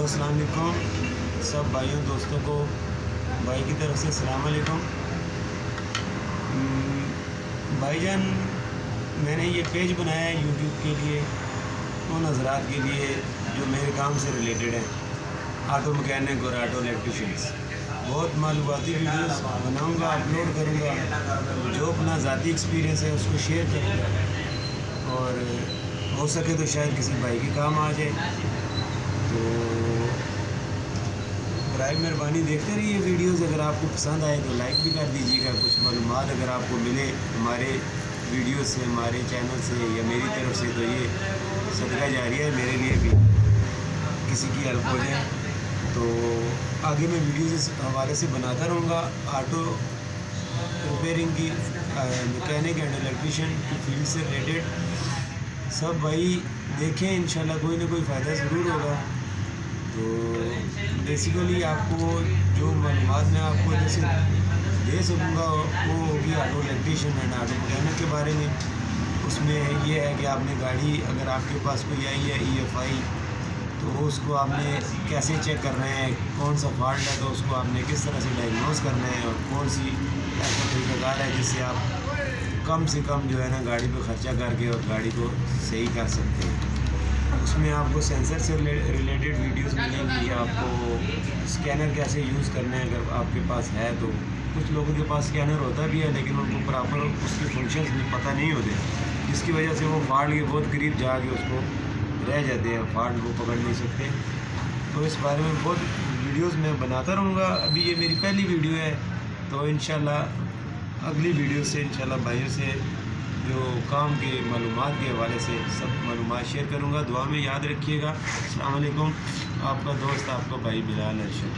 अस्सलाम वालेकुम सब भाइयों दोस्तों को भाई की तरफ से अस्सलाम वालेकुम। भाईजान, मैंने ये पेज बनाया है यूट्यूब के लिए उन हज़रात के लिए जो मेरे काम से रिलेटेड हैं, ऑटो मैकेनिक और ऑटो इलेक्ट्रिशियंस। बहुत मालूमाती वीडियोस बनाऊंगा, अपलोड करूंगा, जो अपना ज़ाती एक्सपीरियंस है उसको शेयर करूंगा और हो सके तो शायद किसी भाई के काम आ जाए। तो बराए मेहरबानी देखते रहिए वीडियोस। अगर आपको पसंद आए तो लाइक भी कर दीजिएगा। कुछ मालूमात अगर आपको मिले हमारे वीडियो से, हमारे चैनल से या मेरी तरफ से, तो ये सदका जारिया है मेरे लिए भी, किसी की हेल्प हो जाए। तो आगे मैं वीडियोस इस हवाले से बनाता रहूँगा, ऑटो रिपेयरिंग की, मैकेनिक एंड इलेक्ट्रिशियन की फील्ड से रिलेटेड। सब भाई देखें, इंशाल्लाह कोई ना कोई फ़ायदा ज़रूर होगा। तो बेसिकली आपको जो मालूमात मैं आपको जैसे दे सकूँगा वो होगी auto electrician and auto mechanic के बारे में। उसमें ये है कि आपने गाड़ी, अगर आपके पास कोई आई है EFI, तो उसको आपने कैसे चेक करना है, कौन सा फॉल्ट है तो उसको आपने किस तरह से डायग्नोस करना है, और कौन सी ऐसा तरीक़ाकार है जिससे आप कम से कम जो है ना गाड़ी पे ख़र्चा करके और गाड़ी को सही कर सकते हैं। उसमें आपको सेंसर से रिलेटेड वीडियोस मिलेंगी, आपको स्कैनर कैसे यूज़ करना है अगर आपके पास है तो। कुछ लोगों के पास स्कैनर होता भी है लेकिन उनको प्रॉपर उसके फंक्शंस भी पता नहीं होते, जिसकी वजह से वो फॉल्ट के बहुत करीब जाके उसको रह जाते हैं, फॉल्ट को पकड़ नहीं सकते। तो इस बारे में बहुत वीडियोस मैं बनाता रहूँगा। अभी ये मेरी पहली वीडियो है, तो इंशाल्लाह अगली वीडियो से इंशाल्लाह भाइयों से जो काम के मालूमात के हवाले से सब मालूमात शेयर करूँगा। दुआ में याद रखिएगा। अस्सलाम वालेकुम। आपका दोस्त, आपका भाई बिलाल अरशद।